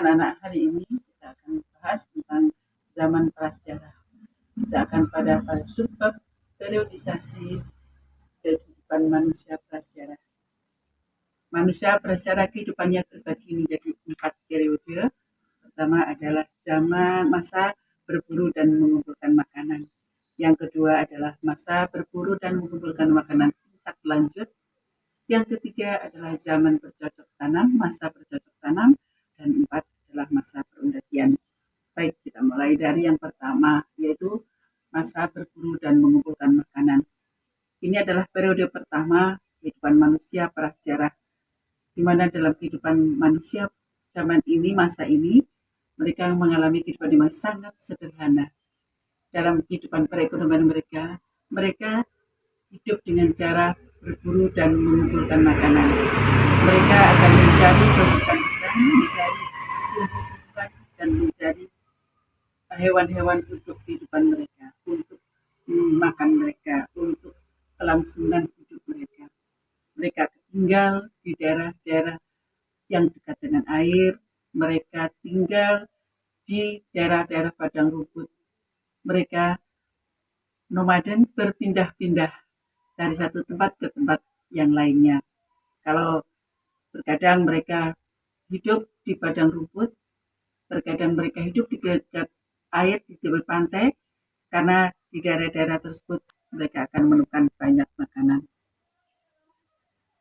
anak-anak hari ini kita akan bahas tentang zaman prasejarah. Kita akan pada subbab periodisasi kehidupan manusia prasejarah. Manusia prasejarah kehidupannya terbagi menjadi 4 periode. Pertama adalah zaman masa berburu dan mengumpulkan makanan. Yang kedua adalah masa berburu dan mengumpulkan makanan tingkat lanjut. Yang ketiga adalah zaman bercocok tanam, masa bercocok tanam. Dan 4 adalah masa perundatian. Baik, kita mulai dari yang pertama, yaitu masa berburu dan mengumpulkan makanan. Ini adalah periode pertama kehidupan manusia prasejarah, di mana dalam kehidupan manusia zaman ini, masa ini, mereka mengalami kehidupan yang sangat sederhana. Dalam kehidupan perekonomian mereka, mereka hidup dengan cara berburu dan mengumpulkan makanan. Mereka akan mencari tumbuhan, mencari tumbuhan dan mencari hewan-hewan untuk kehidupan mereka, untuk makan mereka, untuk kelangsungan hidup mereka. Mereka tinggal di daerah-daerah yang dekat dengan air, mereka tinggal di daerah-daerah padang rumput. Mereka nomaden berpindah-pindah dari satu tempat ke tempat yang lainnya. Kalau terkadang mereka hidup di padang rumput, terkadang mereka hidup di dekat air di tepi pantai, karena di daerah-daerah tersebut mereka akan menemukan banyak makanan.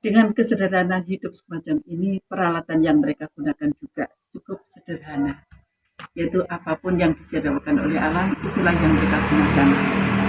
Dengan kesederhanaan hidup semacam ini, peralatan yang mereka gunakan juga cukup sederhana, yaitu apapun yang disediakan oleh alam, itulah yang mereka gunakan.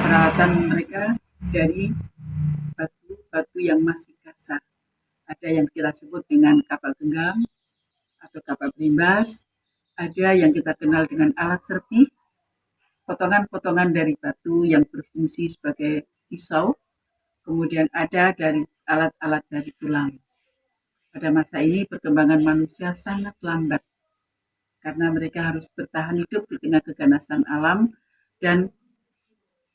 Peralatan mereka dari batu-batu yang masih kasar. Ada yang kita sebut dengan kapal genggam atau kapal berimbas, ada yang kita kenal dengan alat serpih, potongan-potongan dari batu yang berfungsi sebagai pisau, kemudian ada dari alat-alat dari tulang. Pada masa ini perkembangan manusia sangat lambat karena mereka harus bertahan hidup di tengah keganasan alam dan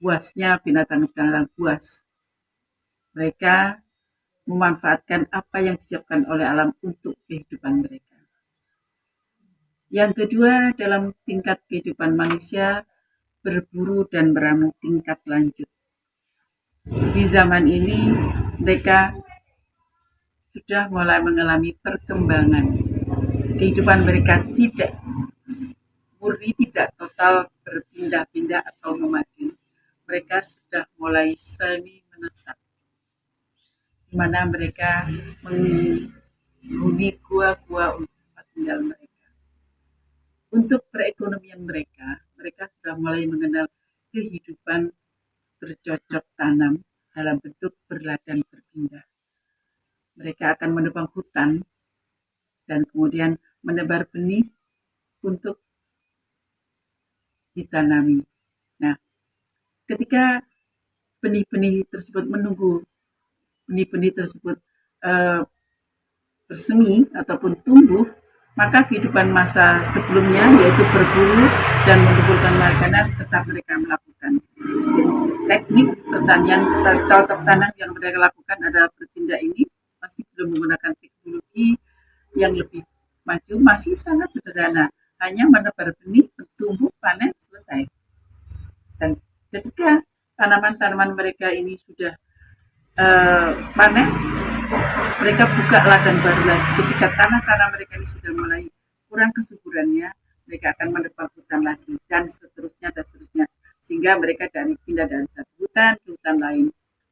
buasnya binatang-binatang buas. Mereka memanfaatkan apa yang disiapkan oleh alam untuk kehidupan mereka. Yang kedua, dalam tingkat kehidupan manusia, berburu dan meramu tingkat lanjut. Di zaman ini, mereka sudah mulai mengalami perkembangan. Kehidupan mereka tidak murni, tidak total berpindah-pindah atau nomaden. Mereka sudah mulai semi menetap, di mana mereka menghuni gua-gua untuk tempat tinggal mereka. Untuk perekonomian mereka, mereka sudah mulai mengenal kehidupan bercocok tanam dalam bentuk berladang berpindah. Mereka akan menebang hutan dan kemudian menebar benih untuk ditanami. Nah, ketika benih-benih tersebut menunggu benih-benih tersebut bersemi ataupun tumbuh, maka kehidupan masa sebelumnya, yaitu berburu dan mengumpulkan makanan, tetap mereka melakukan. Teknik pertanian atau tanam yang mereka lakukan adalah berpindah ini masih belum menggunakan teknologi yang lebih maju, masih sangat sederhana, hanya menebar benih, bertumbuh, panen, selesai. Dan ketika tanaman-tanaman mereka ini sudah panen, mereka buka ladang baru lagi. Ketika tanah-tanah mereka ini sudah mulai kurang kesuburannya, mereka akan menebang hutan lagi dan seterusnya dan seterusnya, sehingga mereka pindah dari satu hutan ke hutan lain.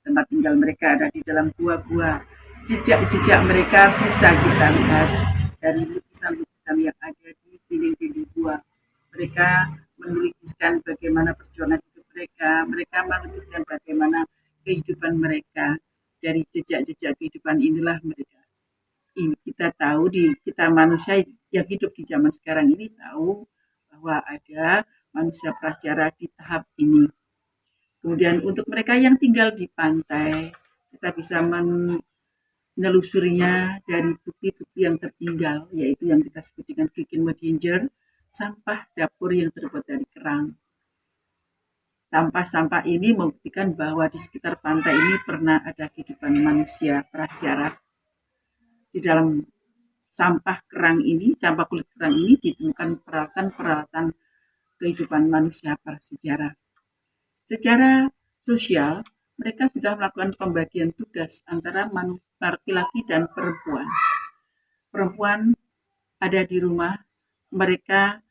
Tempat tinggal mereka ada di dalam gua-gua. Jejak-jejak mereka bisa kita lihat dari lukisan-lukisan yang ada di dinding-dinding gua. Mereka menuliskan bagaimana perjuangan hidup mereka. Mereka menuliskan bagaimana kehidupan mereka. Dari jejak-jejak kehidupan inilah mereka. Ini kita tahu, kita manusia yang hidup di zaman sekarang ini tahu bahwa ada manusia prasejarah di tahap ini. Kemudian untuk mereka yang tinggal di pantai, kita bisa menelusurinya dari bukti-bukti yang tertinggal, yaitu yang kita sebut dengan Kicken-Modinger, sampah dapur yang terbuat dari kerang. Sampah-sampah ini membuktikan bahwa di sekitar pantai ini pernah ada kehidupan manusia prasejarah. Di dalam sampah kulit kerang ini ditemukan peralatan-peralatan kehidupan manusia prasejarah. Secara sosial, mereka sudah melakukan pembagian tugas antara laki-laki dan perempuan. Perempuan ada di rumah, mereka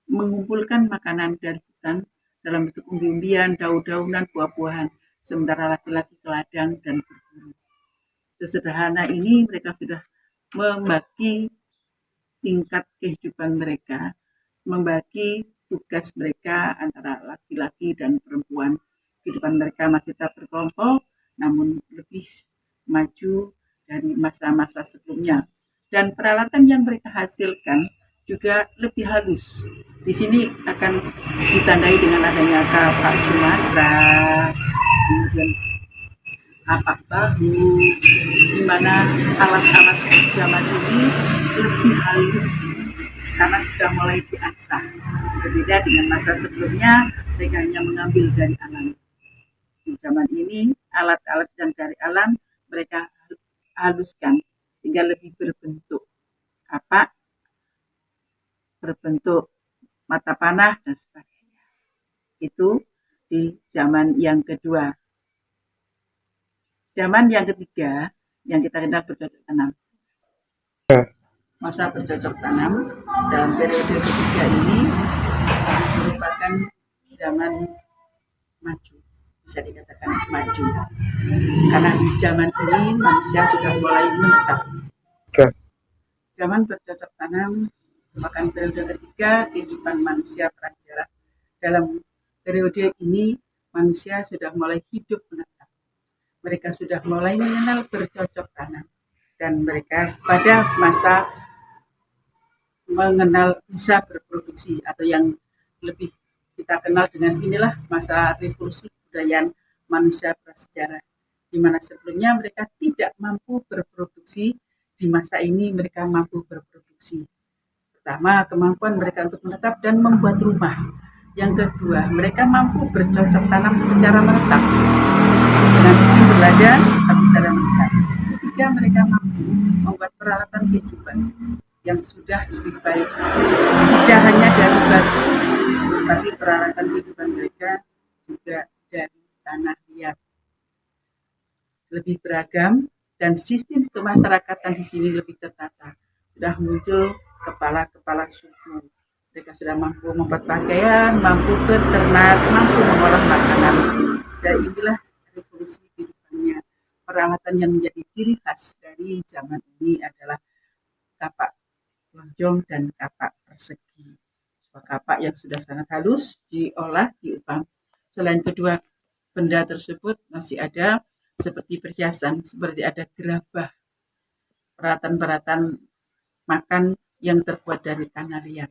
mengumpulkan makanan dari hutan dalam bentuk umbi-umbian, daun-daunan, buah-buahan, sementara laki-laki ke ladang dan berburu. Sesederhana ini mereka sudah membagi tingkat kehidupan mereka, membagi tugas mereka antara laki-laki dan perempuan. Kehidupan mereka masih tetap berkelompok, namun lebih maju dari masa-masa sebelumnya. Dan peralatan yang mereka hasilkan juga lebih halus. Di sini akan ditandai dengan adanya kapak Sumatera, kemudian kapak bahu, di mana alat-alat zaman ini lebih halus karena sudah mulai diasah. Berbeda dengan masa sebelumnya, mereka hanya mengambil dari alam. Di zaman ini, alat-alat yang dari alam mereka haluskan sehingga lebih berbentuk kapak, berbentuk mata panah, dan sebagainya. Itu di zaman yang kedua. Zaman yang ketiga, yang kita kenal bercocok tanam. Masa bercocok tanam dalam periode ketiga ini merupakan zaman maju, bisa dikatakan maju. Karena di zaman ini manusia sudah mulai menetap. Zaman bercocok tanam merupakan periode ketiga kehidupan manusia prasejarah. Dalam periode ini manusia sudah mulai hidup menetap. Mereka sudah mulai mengenal bercocok tanam dan mereka pada masa mengenal bisa berproduksi atau yang lebih kita kenal dengan inilah masa revolusi kebudayaan manusia prasejarah, di mana sebelumnya mereka tidak mampu berproduksi, di masa ini mereka mampu berproduksi. Pertama, kemampuan mereka untuk menetap dan membuat rumah. Yang kedua, mereka mampu bercocok tanam secara menetap dengan sistem berladang tapi secara menetap. Ketiga, mereka mampu membuat peralatan kehidupan yang sudah lebih baik, tidak hanya dari batu, tapi peralatan kehidupan mereka juga dari tanah liat. Lebih beragam dan sistem kemasyarakatan di sini lebih tertata. Sudah muncul kepala-kepala suku. Mereka sudah mampu membuat pakaian, mampu berternak, mampu mengolah makanan. Dan inilah revolusi kehidupannya. Peralatan yang menjadi ciri khas dari zaman ini adalah kapak lonjong dan kapak persegi. Sebuah kapak yang sudah sangat halus diolah, diupang. Selain kedua benda tersebut masih ada seperti perhiasan, seperti ada gerabah, peralatan-peralatan makan yang terbuat dari tanah liat.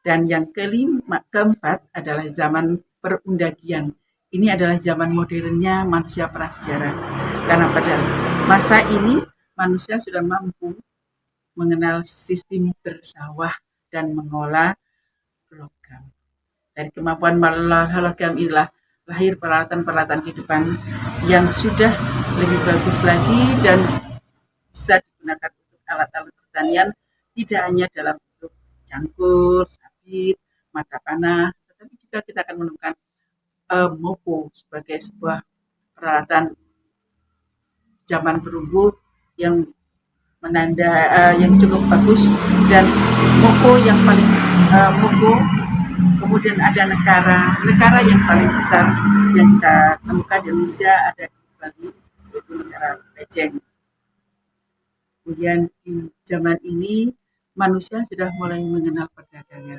Dan yang keempat adalah zaman perundagian. Ini adalah zaman modernnya manusia prasejarah. Karena pada masa ini manusia sudah mampu mengenal sistem bersawah dan mengolah logam. Dari kemampuan mengolah logam inilah lahir peralatan-peralatan kehidupan yang sudah lebih bagus lagi dan bisa digunakan untuk alat-alat pertanian, tidak hanya dalam bentuk cangkul, sabit, mata panah, tetapi juga kita akan menemukan moko sebagai sebuah peralatan zaman perunggu yang yang cukup bagus, dan moko yang paling moko, kemudian ada nekara yang paling besar yang kita temukan di Indonesia ada di Bali, yaitu nekara Pejeng. Kemudian di zaman ini manusia sudah mulai mengenal perdagangan.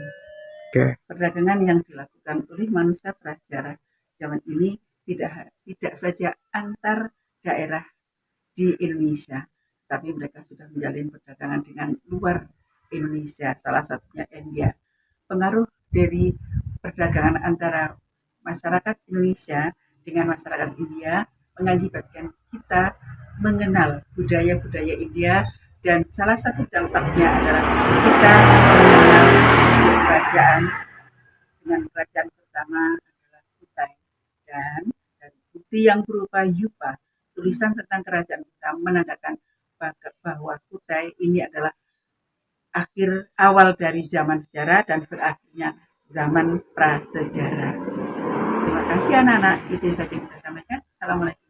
Perdagangan yang dilakukan oleh manusia prasejarah zaman ini tidak saja antar daerah di Indonesia, tapi mereka sudah menjalin perdagangan dengan luar Indonesia, salah satunya India. Pengaruh dari perdagangan antara masyarakat Indonesia dengan masyarakat India mengakibatkan kita mengenal budaya-budaya India, dan salah satu dampaknya adalah kita mengenal kerajaan, dengan kerajaan pertama adalah Kutai, dan dari bukti yang berupa yupa, tulisan tentang kerajaan kita menandakan bahwa Kutai ini adalah awal dari zaman sejarah dan berakhirnya zaman prasejarah. Terima kasih anak-anak, itu saja yang bisa saya sampaikan. Assalamualaikum.